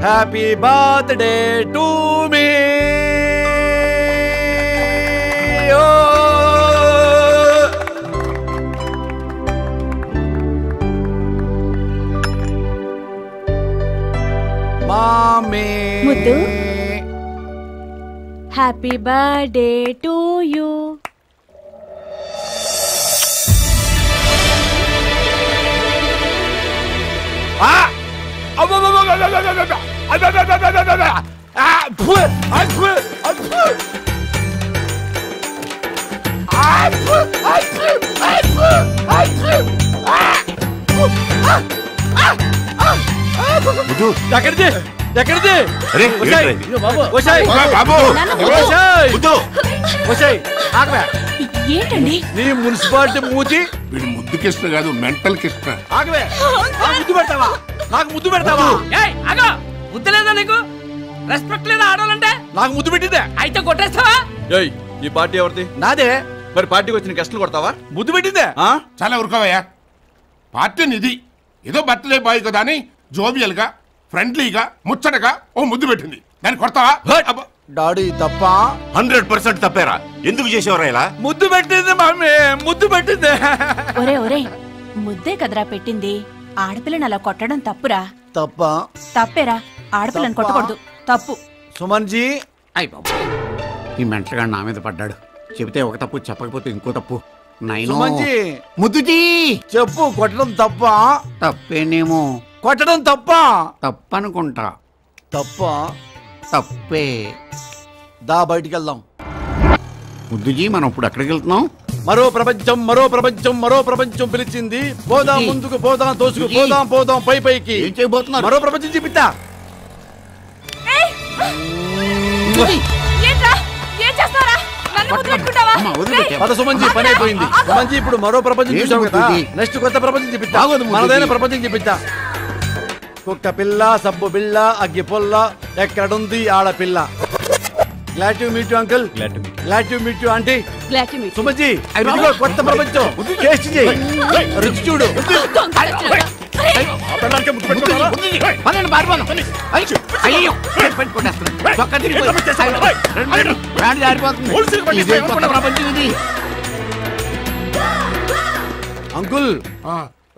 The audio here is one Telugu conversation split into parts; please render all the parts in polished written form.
Happy birthday to me. మామీ ముద్దు, హ్యాపీ బర్త్డే టు యూ. ఎక్కడిది ఎక్కడిది? ఏంటండి నీ మున్సిపాలిటీ మూతి? వీడు ముద్దు కృష్ణ కాదు, మెంటల్ కృష్ణ. ఆగవే, ముద్దు పెడతావా? నాకు ముద్దు పెడతావా? ముద్దు లేదా నీకు? రెస్పెక్ట్ లేదా ఆడాలంటే? నాకు ముద్దు పెట్టిందే. అయితే కొట్టేస్తావా? ఈ పార్టీ ఎవరిది? నాదే. మరి పార్టీకి వచ్చిన గెస్టులు కొడతావా? ముద్దు పెట్టిందే. చాలా ఊరుకోవయ్యా, పార్టీ నిధి. ఏదో బర్త్డే బాయ్ కదా అని జోబియల్ గా, ఫ్రెండ్లీగా, ముచ్చటగా ఓ ముద్దు పెట్టింది. దాన్ని కొడతావా? డాడీ తప్ప? 100% తప్పేరా. ఎందుకు చేసేవరా ఇలా? ముద్దు పెట్టింది మమ్మీ, ముద్దు పెట్టింది. ఒరే ఒరే, ముద్దే కదరా పెట్టింది. ఆడపిల్లని అలా కొట్టడం తప్పురా. తప్ప? తప్పేరా, ఆడపిల్లని కొట్టకూడదు, తప్పు. సుమన్ జీ. అయ్య బాబు, ఈ మెంటగాడు నా మీద పడ్డాడు. చెబితే ఒక తప్పు, చెప్పకపోతే ఇంకో తప్పు. సుమన్ జీ, ముద్దుజీ చెప్పు, కొట్టడం తప్ప? తప్పేనేమో. కొట్టడం తప్ప? తప్పనుకుంటా. తప్ప? తప్పే. దా బయటికి వెళ్దాం. ముద్దుజీ, మనం ఇప్పుడు ఎక్కడికి వెళ్తున్నాం? మరో ప్రపంచం, మరో ప్రపంచం, మరో ప్రపంచం పిలిచింది. పోదాం ముందుకు, పోదాం తోసుకు, పోదాం పోదాం పై పైకి. ఏం చేయబోతున్నారు? మరో ప్రపంచం చూపిస్తా. పద సుమన్జీ, పని అయిపోయింది. సుమన్జీ, ఇప్పుడు మరో ప్రపంచం చూసాం కదా, నెక్స్ట్ కొత్త ప్రపంచం చూపిస్తా. మనదైన ప్రపంచం చూపిస్తా. కుక్క పిల్ల, సబ్బు బిళ్ళ, అగ్గి పొల్ల, ఎక్కడుంది ఆడపిల్ల. Glad to meet you uncle. Glad to meet you aunty. Sumanji, ఇదిగో కొత్త ప్రపంచం. టేస్ట్ చేయి, రుచి చూడు. అంకుల్,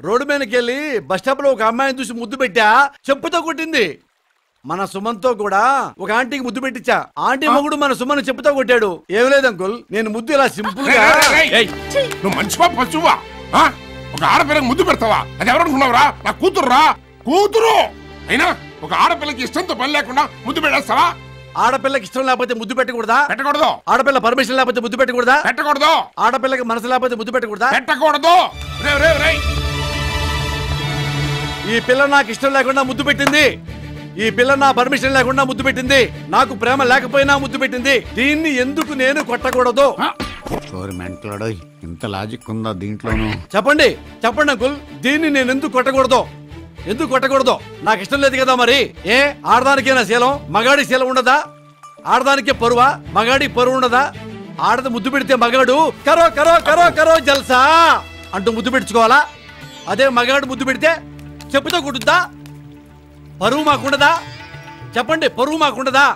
రోడ్డు మీదకి వెళ్ళి బస్ స్టాప్ లో ఒక అమ్మాయిని చూసి ముద్దు పెట్టా, చెప్పుతో కొట్టింది. మన సుమన్తో కూడా ఒక ఆంటీకి ముద్దు పెట్టించా. ఆంటీ మొగుడు మన సుమన్ చెప్పుతో కొట్టాడు. ఏం లేదు అంకుల్, నేను ముద్దు ఇలా సింపుల్ గా. నువ్వు మనిషివా పశువా? ఒక ఆడపిల్లకి ముద్దు పెడతావా? అది ఎవరనుకున్నావురా? నా కూతురురా, కూతురు. అయినా ఒక ఆడపిల్లకి ఇష్టంతో పని లేకుండా ముద్దు పెట్టేస్తావా? ఆడపిల్లకి ఇష్టం లేకపోతే ముద్దు పెట్టకూడదా? పెట్టకూడదు. ఆడపిల్ల పర్మిషన్ లేకపోతే ముద్దు పెట్టకూడదా? పెట్టకూడదు. ఆడపిల్లకి మనసు లేకపోతే ముద్దు పెట్టకూడదా? పెట్టకూడదు. ఈ పిల్ల నాకు ఇష్టం లేకుండా ముద్దు పెట్టింది. ఈ పిల్ల నా పర్మిషన్ లేకుండా ముద్దు పెట్టింది. నాకు ప్రేమ లేకపోయినా ముద్దు పెట్టింది. దీన్ని ఎందుకు నేను కొట్టకూడదు? ఇంత లాజిక్ ఉందా దీంట్లోనూ? చెప్పండి, చెప్పండి అంకుల్, దీన్ని నేను ఎందుకు కొట్టకూడదు? ఎందుకు కొట్టకూడదు? నాకు ఇష్టం లేదు కదా. మరి ఏ ఆడదానికేనా శీలం? మగాడి శీలం ఉండదా? ఆడదానికే పరువా? మగాడి పరువు ఉండదా? ఆడది ముద్దు పెడితే మగాడు కరో కరో కరో కరో జల్సా అంటూ ముద్దు పెట్టుకోవాలా? అదే మగాడు ముద్దు పెడితే చెప్పుతో కొట్టుద్దా? పరువు మాకుండదా? చెప్పండి, పరువు మాకుండదా?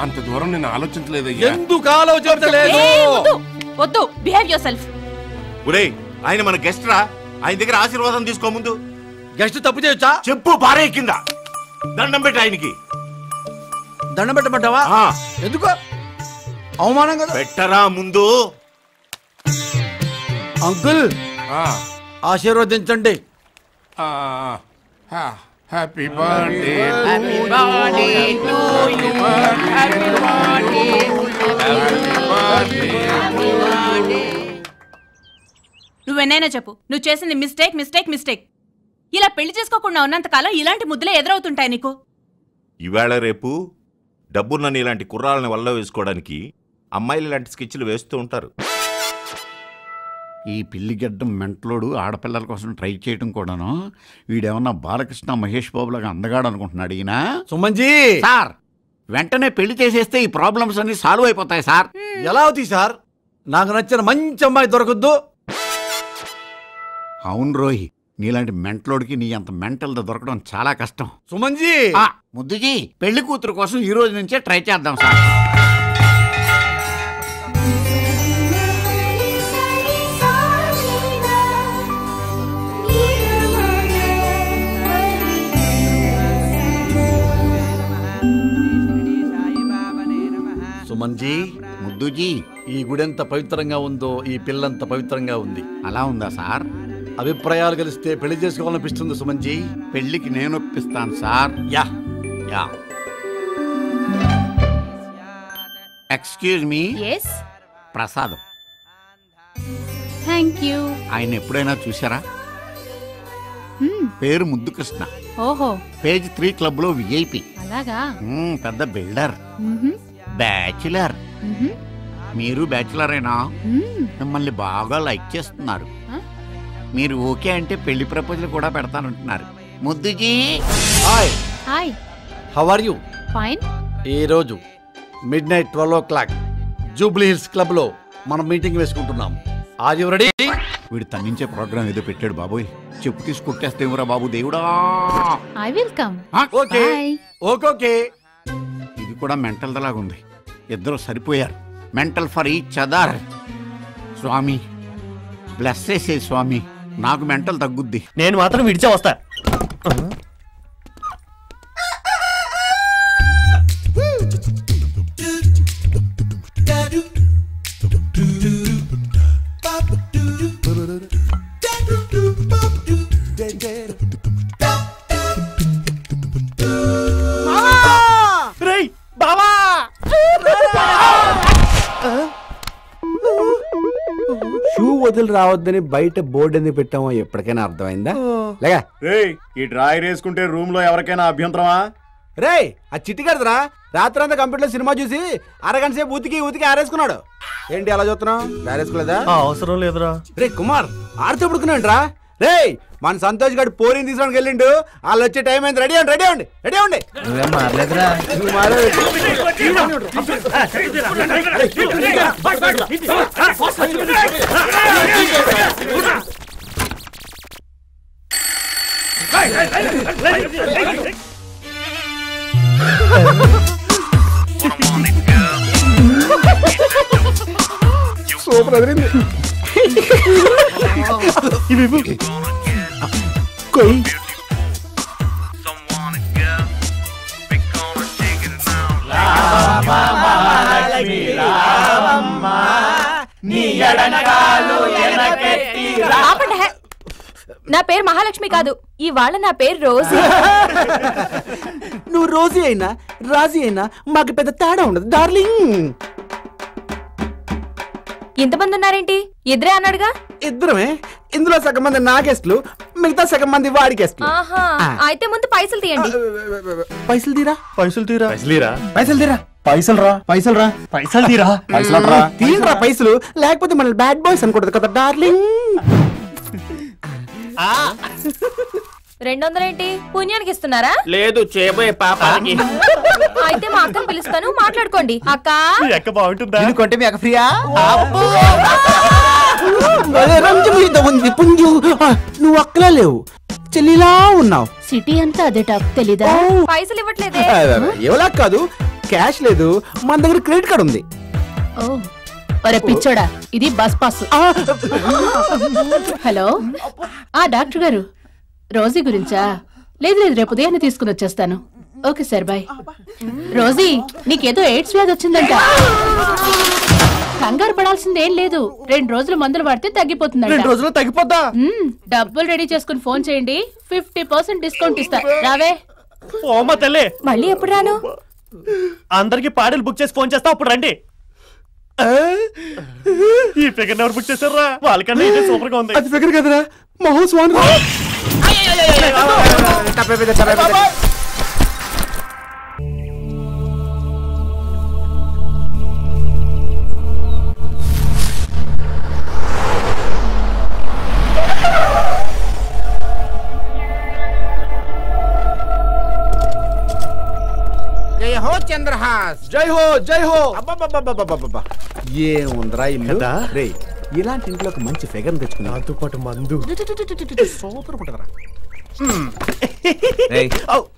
అంత దూరం నేను ఆలోచించలేదు. ఎందుకు ఆలోచించలేదు? వద్దు, బిహేవ్ యువర్ సెల్ఫ్. ఒరేయ్, ఆయన మన గెస్ట్ రా. ఆయన దగ్గర ఆశీర్వాదం తీసుకో. ముందు గెస్ట్ తప్పు చేయొచ్చా? చెప్పు పారే కింద దండం పెట్టి ఆయనకి. దండం పెట్టమంటావా? ఎందుకు? అవమానం కదా. పెట్టరా ముందు. అంకుల్, ఆశీర్వదించండి. Happy birthday. Happy birthday to you. Happy birthday. నువ్వెన్నైనా చెప్పు, నువ్వు చేసింది మిస్టేక్ మిస్టేక్ మిస్టేక్. ఇలా పెళ్లి చేసుకోకుండా ఉన్నంతకాలం ఇలాంటి ముద్దులే ఎదురవుతుంటాయి నీకు. ఈవేళ రేపు డబ్బున్న ఇలాంటి కుర్రాలని వల్ల వేసుకోవడానికి అమ్మాయిలు ఇలాంటి స్కెచ్లు వేస్తూ ఉంటారు. ఈ పిల్లిగడ్డం మెంటలోడు ఆడపిల్లల కోసం ట్రై చేయడం కూడాను. వీడేమన్నా బాలకృష్ణ మహేష్ బాబులాగా అందగాడు అనుకుంటున్నాడు ఈయన. సుమన్జీ సార్, వెంటనే పెళ్లి చేసేస్తే ఈ ప్రాబ్లమ్స్ అన్ని సాల్వ్ అయిపోతాయి సార్. ఎలా అవుతాయి సార్? నాకు నచ్చిన మంచి అమ్మాయి దొరకద్దు. అవును రోహి, నీలాంటి మెంటలోడికి నీ అంత మెంటల్ దొరకడం చాలా కష్టం. సుమన్జీ ముద్దుజీ, పెళ్లి కూతురు కోసం ఈ రోజు నుంచే ట్రై చేద్దాం సార్. సుమన్జీ, ముద్దుజీ, ఈ గుడి ఎంత పవిత్రంగా ఉందో ఈ పిల్లంత పవిత్రంగా ఉంది. అలా ఉందా సార్? అభిప్రాయాలు కలిస్తే పెళ్లి చేసుకోవాలనిపిస్తుంది సుమన్జీ. పెళ్లికి నేను ఒప్పిస్తాను sir. Ya ya. Excuse me. Yes, ప్రసాదం. Thank you. ఆయన ఎప్పుడైనా చూసారా? పేరు ముద్దు కృష్ణ. ఓహో, పేజ్ 3 క్లబ్ లో విఐపి. అలాగా. పెద్ద బిల్డర్. బ్యాచులర్. మీరు బ్యాచులరేనా? మిమ్మల్ని బాగా లైక్ చేస్తున్నారు. మీరు ఓకే అంటే పెళ్లి ప్రపోజల్ కూడా పెడతానంటున్నారు. ముద్దుజీ. Hi. Hi. How are you? Fine. ఈ రోజు midnight 12 o'clock Jubilee hills club లో మనం మీటింగ్ వేసుకుంటున్నాం. Are you ready? వీడు తన్నించే ప్రోగ్రామ్ ఏదో పెట్టాడు బాబోయ్. చెప్పు తీసుకొట్టేస్తేమరా బాబు దేవుడా. I will come. Okay okay. ఇది కూడా మెంటల్ లాగా ఉంది. ఇద్దరు సరిపోయారు. Mental for each other. స్వామి బ్లెస్ చేసే స్వామి, నాకు మెంటల్ తగ్గుద్ది. నేను మాత్రం విడిచే వస్తా. బావా, షూ వదిలి రావద్దని బయట బోర్డు ఎందుకు పెట్టామో ఎప్పటికైనా అర్థమైందా? లేగా ఈ డ్రాయర్ వేసుకుంటే రూమ్ లో ఎవరికైనా అభ్యంతరమా? రే, ఆ చిట్టి కదరా రాత్రి అంతా కంప్యూటర్ సినిమా చూసి అరగంట సేపు ఉతికి ఆరేసుకున్నాడు. ఏంటి అలా చూస్తున్నావు? ఆరేసుకోలేదా? అవసరం లేదురా. రే కుమార్, ఆడితే పుడుకున్నాంట్రా. రే, మన సంతోష్ గారు పోరిని తీసుకోవడానికి వెళ్ళిండు. వాళ్ళు వచ్చే టైం అయింది. రెడీ అవ్వండి. సూపర్ అదిరింది. కొయ్ నా పేరు మహాలక్ష్మి కాదు, ఇవాళ నా పేరు రోజీ. నువ్వు రోజీ అయినా రాజీ అయినా మాకు పెద్ద తేడా ఉండదు డార్లింగ్. ఇంతమంది ఉన్నారేంటి? ఇద్దరే అన్నాడుగా. ఇద్దరమే. ఇందులో సగం మంది నా గెస్ట్లు, మిగతా సగం మంది వాడి గెస్ట్లు. అయితే ముందు పైసలు తీయండి. పైసలు తీరా. తీరా పైసలు, లేకపోతే మన బ్యాడ్ బాయ్స్ అనుకుంటది కదా డార్లింగ్. 200 ఏంటి? పుణ్యానికి ఇస్తున్నారా? లేదు, చేయబోయే పాపానికి. అయితే మా అక్కని పిలుస్తాను, మాట్లాడుకోండి. అక్క ఎక్క బాగుంటుందా? కొంటే మీ అక్క ఫ్రీయా? ఉంది పుంజు. నువ్వు అక్కలా లేవు, చెల్లిలా ఉన్నావు. సిటీ అంతా అదే టాక్, తెలీదా? పైసలు ఇవ్వట్లేదే. ఎవలా కాదు, క్యాష్ లేదు, మన దగ్గర క్రెడిట్ కార్డు ఉంది. ఒరే పిచ్చోడా, ఇది బస్ పాస్. హలో, డాక్టర్ గారు, రోజీ గురించా? లేదు, రేపు ఉదయాన్నే తీసుకుని వచ్చేస్తాను. Okay sir, bye. రోజీ, నీకేదో ఎయిడ్స్ వ్యాధి వచ్చిందంట. కంగారు పడాల్సిందేం లేదు, 2 రోజులు మందులు వాడితే తగ్గిపోతుందంట. 2 రోజులు తగ్గిపోద్దా? డబ్బులు రెడీ చేసుకుని ఫోన్ చేయండి, 50% డిస్కౌంట్ ఇస్తా. రావే. ఓమా తల్లి, మళ్ళీ ఎప్పుడు రాను? అందరికి పాడలు బుక్ చేసి ఫోన్ చేస్తా, అప్పుడు రండి. ఈ ఫిగర్ ఎవరు బుక్ చేశారా? వాళ్ళకన్నా ఇదే సూపర్ గా ఉంది. అది ఫిగర్ కదరా, మహోస్వాన్. జై హో చంద్రహాస్. జై హో. ఏముందిరా ఇల్లు. రే, ఇలాంటి ఇంట్లో ఒక మంచి ఫిగర్ తెచ్చుకున్నా దాంతో పాటు మందు సూపర్ ఉంటుందిరా.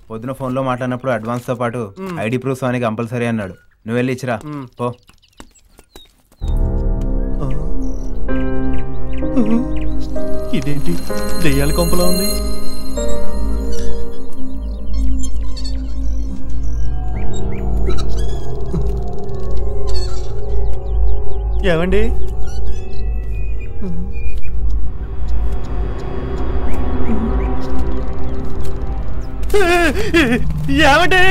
పొద్దున ఫోన్ లో మాట్లాడినప్పుడు అడ్వాన్స్ తో పాటు ఐడి ప్రూఫ్ అని కంపల్సరీ అన్నాడు. నువ్వు వెళ్ళి ఇచ్చిరా పో. ఇదేంటి దెయ్యాల కొంపలో ఉంది? ఏమండి ఏమండి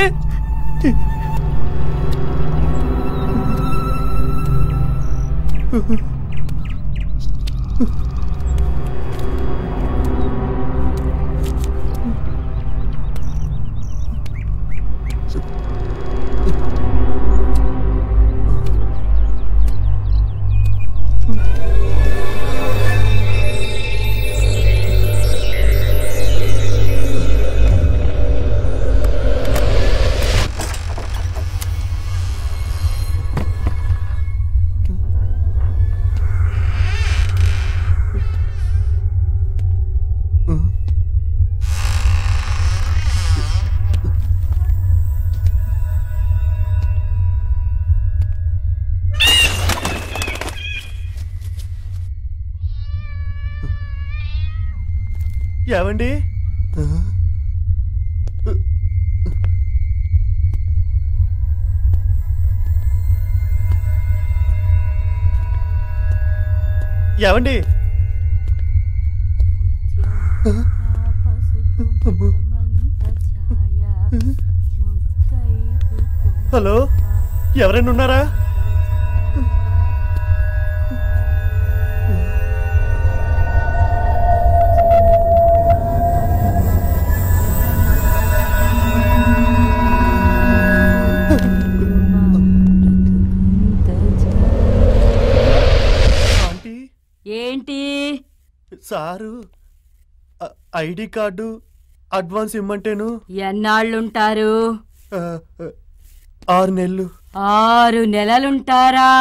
ఏమండి ఏమండి హలో ఎవరైనా ఉన్నారా? ఏంటి సారు ఐడి కార్డు అడ్వాన్స్ ఇమ్మంటేను. ఎన్నాళ్ళుంటారు? 6 నెలలు. 6 నెలలుంటారా?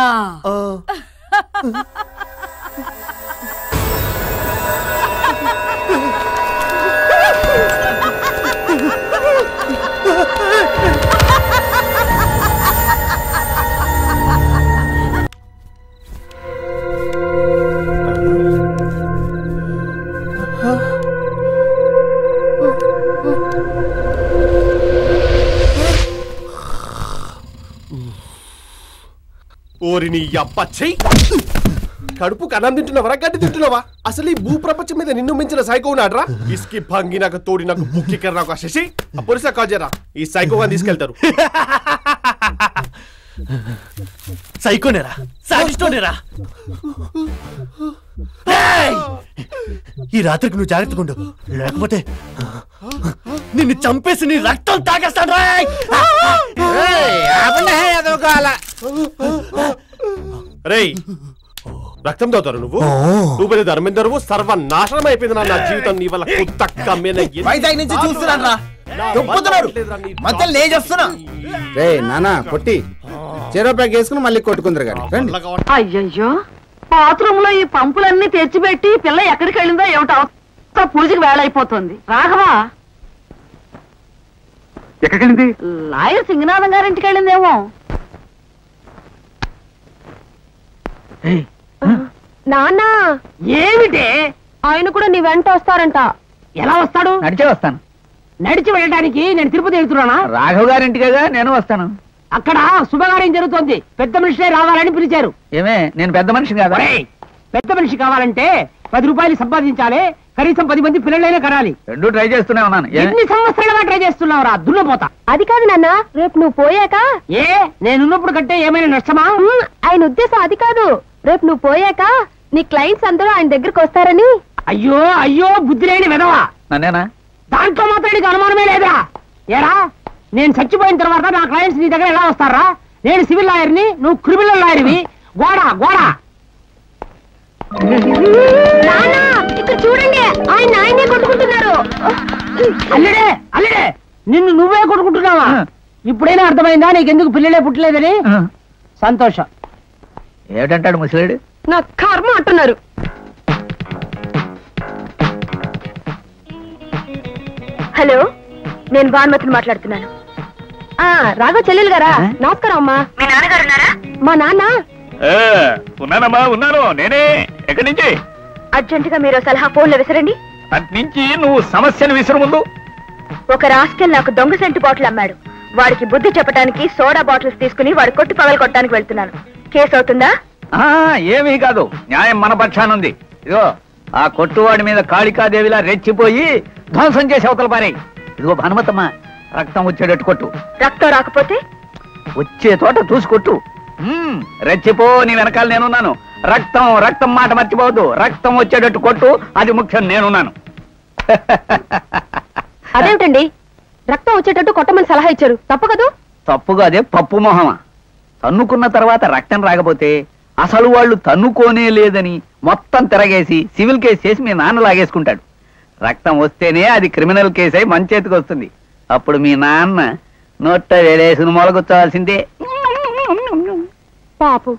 ఓరి నీ అబ్బచ్చై, కడుపు కన్నం తింటున్నావరా గడ్డి తింటున్నావా? అసలు ఈ భూ ప్రపంచం మీద నిన్ను మించిన సైకో ఉన్నాడ్రా? ఇస్కి భంగి నాకు తోడి నాకు బుక్కి నాకు శశి పోలీసా కాల్ చేయరా, ఈ సైకోగా తీసుకెళ్తారు. సైకోనేరా, సాడిస్టోనేరా. ఈ రాత్రికి నువ్వు జాగ్రత్తగా ఉండు, లేకపోతే నిన్ను చంపేసి నీ రక్తం తాగేస్తాను. రేయ్, రక్తం తాగుతారు నువ్వు? నువ్వు ధర్మేందరువు, సర్వనాశనం అయిపోయింది నా జీవితం నీ వల్ల. వైజాగ్ నుంచి చూస్తున్నాను నానా కొట్టి చెరో ప్యాక్ వేసుకుని మళ్ళీ కొట్టుకుందరు కానీ. అయ్యయ్యో, బాత్రూమ్ లో ఈ పంపులన్నీ తెచ్చిపెట్టి పిల్ల ఎక్కడికి వెళ్ళిందో ఏమిటో పూజకి వేళైపోతుంది. రాఘవా ఎక్కడికెళ్ళింది? లాయర్ సింగనాథం గారింటికి వెళ్ళిందేమో. నాన్న ఏమిటే? ఆయన కూడా నీ వెంట వస్తారంట. ఎలా వస్తాడు? నడిచే వస్తాను. నడిచి వెళ్ళడానికి నేను తిరుపతి వెళ్తున్నానా? రాఘవ్ గారింటిగా నేను వస్తాను. అక్కడ శుభకార్యం జరుగుతోంది, పెద్ద మనిషి రావాలని పిలిచారు. ఏమే, నేను పెద్ద మనిషి కాదా? పెద్ద మనిషి కావాలంటే 10 రూపాయలు సంపాదించాలి, కనీసం 10 మంది పిల్లలైనా కనాలి. రెండు ట్రై చేస్తూనే ఉన్నాను. ఎన్ని సంవత్సరాలుగా ట్రై చేస్తున్నావురా దున్నపోతా? అది కాదు నాన్న, రేపు నువ్వు పోయాక. ఏ నేనున్నప్పుడు కంటే ఏమైనా నష్టమా? ఆయన ఉద్దేశం అది కాదు, రేపు నువ్వు పోయాక నీ క్లయింట్స్ అందరూ ఆయన దగ్గరకు వస్తారని. అయ్యో అయ్యో, బుద్ధి లేని వెధవా. నన్నేనా? దాంట్లో మాత్రం నీకు అనుమానమే లేదా? ఏరా, నేను చచ్చిపోయిన తర్వాత నా క్లయింట్స్ నీ దగ్గర ఎలా వస్తారా? నేను సివిల్ లాయర్ని, నువ్వు క్రిమినల్ లాయర్వి. గోడా గోడా. ఇక్కడ చూడండి, ఆయనే కొట్టుకుంటున్నారు. అల్లుడే అల్లుడే, నిన్ను నువ్వే కొట్టుకుంటున్నావా? ఇప్పుడైనా అర్థమైందా నీకెందుకు పిల్లలే పుట్టలేదని? సంతోషం. ఏమిటంటాడు ముసలేడు? నా కర్మ అంటున్నారు. హలో, నేను భానుమతిని మాట్లాడుతున్నాను. రాఘవ చెల్లెలు గారా? నమస్కారం అమ్మా. మీ నాన్నగారు ఉన్నారా? మా నాన్న ఉన్నానమ్మా, ఉన్నాను. నేనే. ఎక్కడి నుంచి? అర్జెంటుగా మీరు సలహా ఫోన్లో విసరండి. అటు నుంచి నువ్వు సమస్యను విసురు ముందు. ఒక రాస్కెల్ నాకు దొంగ సెంటు బాటిల్ అమ్మాడు. వాడికి బుద్ధి చెప్పడానికి సోడా బాటిల్స్ తీసుకుని వాడి కొట్టి పగలు కొట్టడానికి వెళ్తున్నాను. కేసు అవుతుందా? ఏమీ కాదు, న్యాయం మన పక్షానుంది. ఇదిగో ఆ కొట్టువాడి మీద కాళికాదేవిలా రెచ్చిపోయి ధ్వంసం చేసి అవతల పారే. ఇదిగో భానుమతమ్మ, రక్తం వచ్చేటట్టు కొట్టు. రక్తం రాకపోతే వచ్చే తోట చూసుకొట్టు. రెచ్చిపో, నీ వెనకాల నేనున్నాను. రక్తం రక్తం మాట మర్చిపోవద్దు. రక్తం వచ్చేటట్టు కొట్టు, అది ముఖ్యం. నేనున్నాను. అదేమిటండి, రక్తం వచ్చేటట్టు కొట్టమని సలహా ఇచ్చారు, తప్పు కదూ? తప్పుగా అదే పప్పు మొహమా. తన్నుకున్న తర్వాత రక్తం రాకపోతే అసలు వాళ్ళు తన్నుకోనే లేదని మొత్తం తిరగేసి సివిల్ కేసు చేసి మీ నాన్న లాగేసుకుంటాడు. రక్తం వస్తేనే అది క్రిమినల్ కేసు అయి మన చేతికి వస్తుంది. అప్పుడు మీ నాన్న నోట వేలేసును మొలగొచ్చాల్సిందే. పాపు,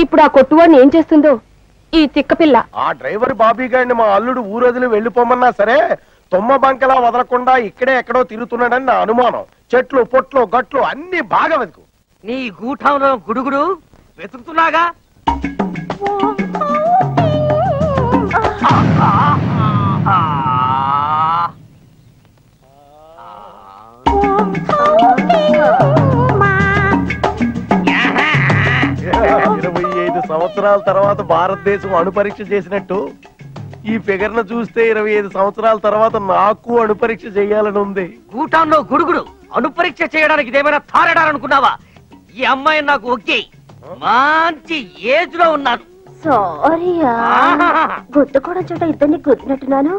ఇప్పుడు ఆ కొట్టువాడిని ఏం చేస్తుందో ఈ తిక్కపిల్ల. ఆ డ్రైవర్ బాబీ గారిని మా అల్లుడు ఊరొదిలి వెళ్ళిపోమన్నా సరే తొమ్మ బంకలా వదలకుండా ఇక్కడే ఎక్కడో తిరుగుతున్నాడని నా అనుమానం. చెట్లు పొట్లు గట్లు అన్ని బాగా వెతుకు. నీ గూఠంలో గుడుగుడు వెతుకుతున్నాగా. సంవత్సరాల తర్వాత భారతదేశం అణుపరీక్ష చేసినట్టు ఈ ఫిగర్ ను చూస్తే 25 సంవత్సరాల తర్వాత నాకు అణుపరీక్ష చేయాలని ఉంది. గూటాల్లో గుడుగుడు అణుపరీక్ష చేయడానికి ఇదేమైనా తారడాలనుకున్నావా? ఈ అమ్మాయి నాకు ఓకే, మంచి ఏజ్ లో ఉన్నాను. సారీయా, గుద్దుకోవడం చోట ఇద్దరిని గుద్దినట్టున్నాను.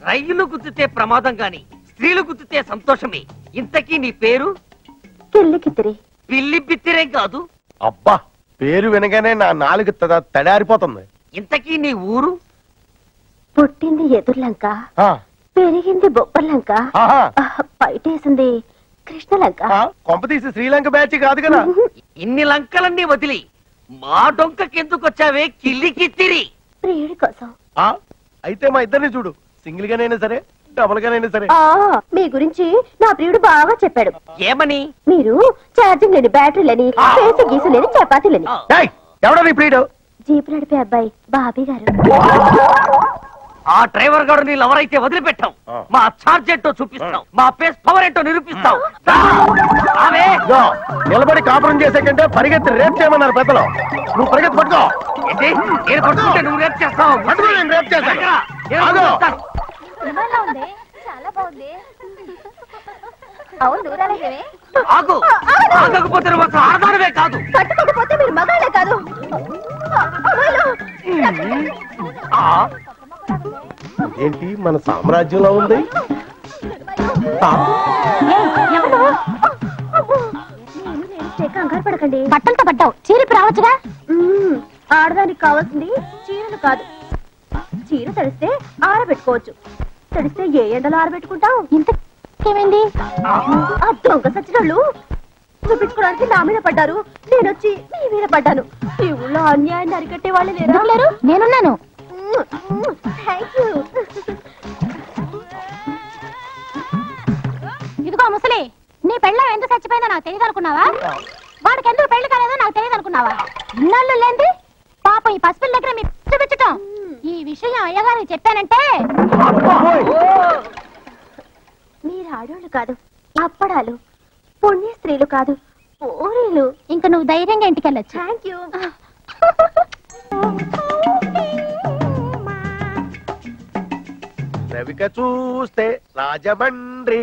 రైలు గుద్దితే ప్రమాదం గాని స్త్రీలు గుద్దితే సంతోషమే. ఇంతకీ నీ పేరు? పిల్లికిత్తిరి. పిల్లి బిత్తిరేం కాదు. అబ్బా, పేరు వినగానే నా నాలుగు తడారిపోతుంది. ఇంతకీ నీ ఊరు? పుట్టింది ఎదుర్లంక, పెరిగింది బొబ్బర్లంక, బయటేసింది కృష్ణలంక. కొంపతీసి శ్రీలంక బ్యాచ్ కాదు కదా. ఇన్ని లంకలన్నీ వదిలి మా డొంకకెందుకు వచ్చావే కిల్లికిత్తిరి? ప్రియుడి కోసం. అయితే మా ఇద్దరిని చూడు, సింగిల్ గానైనా సరే డబుల్ గానైనా సరే. మీ గురించి నా ప్రియుడు బాగా చెప్పాడు. ఏమని? మీరు ఛార్జింగ్ లేని బ్యాటరీలని, పేసు గీసు లేని చపాతీలని. ఎవడో నీ ప్రియుడు? జీపు నడిపే అబ్బాయి బాబీ గారు. ఆ డ్రైవర్ గారు నీ ఎవరైతే వదిలిపెట్టావు, మా ఛార్జ్ ఏంటో చూపిస్తావు, మా పేస్ పవర్ ఏంటో నిరూపిస్తావు. నిలబడి కాపురం చేసే కంటే పరిగెత్తి రేప్ చేయమన్నారు పెద్దలు. నువ్వు పరిగెత్తి పట్టుకో. ఏంటి? నేను పట్టుకుంటే నువ్వు రేప్ చేస్తావు. నేను రేప్ చేస్తాను. చాలా బాగుంది. అవును, దూరాలే. ఆగు. ఆగకపోతే నువ్వు అసలు ఆడదానివే కాదు. పట్టుకోకపోతే మీరు మగాళ్ళే కాదు. ఏంటి మన సామ్రాజ్యంలో ఉంది? కంగారు పడకండి. బట్టలతో పడ్డావు, చీరపు రావచ్చుగా. ఆడదానికి కావాల్సింది చీరలు కాదు. చీర తడిస్తే ఆరబెట్టుకోవచ్చు, తడిస్తే ఏ ఎండలో ఆరబెట్టుకుంటావు? ఇంతకేమైంది? ఆ దొంగ సచ్చినోళ్ళు చూపించుకోవడానికి నా మీద పడ్డారు, నేనొచ్చి మీ మీద పడ్డాను. ఈ ఊళ్ళో అన్యాయాన్ని అరికట్టే వాళ్ళు లేరు. నేనున్నాను. ఇదిగో ముసలి, నీ పెళ్ళం ఎందుకు చచ్చిపోయిందో నాకు తెలియదు అనుకున్నావా? వాడికి ఎందుకు పెళ్లి కాలేదో నాకు తెలియదు అనుకున్నావా? ఇన్నాళ్ళు లేంది పాపం ఈ పసిపిల్ల దగ్గర మీ చూపించటం. ఈ విషయం అయ్యగారికి చెప్పానంటే మీరు ఆడోళ్ళు కాదు, అప్పడాలు, పుణ్య స్త్రీలు కాదు, పోరీలు. ఇంకా నువ్వు ధైర్యంగా ఇంటికి వెళ్ళొచ్చు. Thank you. రవిక చూస్తే రాజమండ్రి,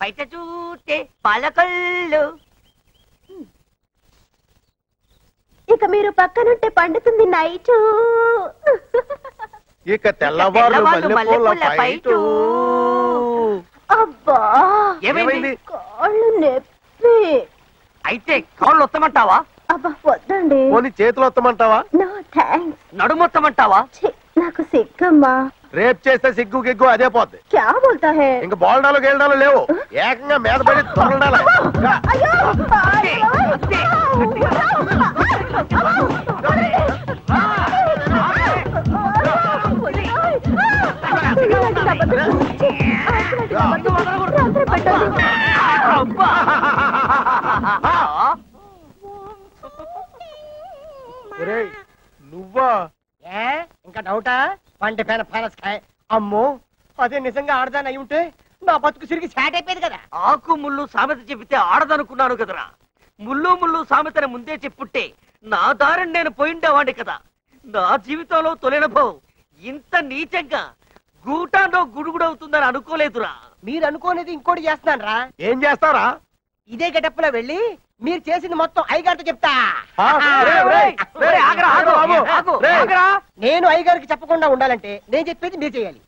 బయట చూస్తే పాలకొల్లు. ఇక మీరు పక్కనుంటే పండుతుంది నైటు. ఇక తెల్లవారు మల్లెపూల ఫైటు. అబ్బా, ఏమైంది? కాళ్ళు నొప్పి. అయితే కాళ్ళు వస్తామంటావా? అబ్బా వద్దండి. పోనీ చేతులు వస్తామంటావా? No thanks. నడుము వస్తామంటావా? నాకు సిగ్గమ్మా. రేప్ చేస్తే సిగ్గు గిగ్గు అదే పోద్ది. క్యా బోల్తా హై? ఇంకా బోల్డాలు గేల్డాలు లేవు, ఏకంగా మీద పడి తొరడాలి. నువ్వా? ఇంకా డౌటా? పంటి పైన పనసకాయ. అమ్మో, అదే నిజంగా ఆడదాని అయి ఉంటే నా బతుకు సిరిగి చాట్ అయిపోయేది కదా. ఆకు ముళ్ళు సామెత చెబితే ఆడదనుకున్నాను కదరా. ముళ్ళు ముళ్ళు సామెతని ముందే చెప్పుంటే నా దారిని నేను పోయిండేవాడిని కదా. నా జీవితంలో తొలినభవం ఇంత నీచంగా గూటాలో గుడుగుడవుతుందని అనుకోలేదురా. మీరు అనుకోనేది ఇంకోటి చేస్తున్నాను రా. ఏం చేస్తారా? ఇదే గెటప్లో వెళ్ళి మీరు చేసింది మొత్తం అయ్యగారితో చెప్తా. నేను అయ్యగారికి చెప్పకుండా ఉండాలంటే నేను చెప్పేది మీరు చేయాలి.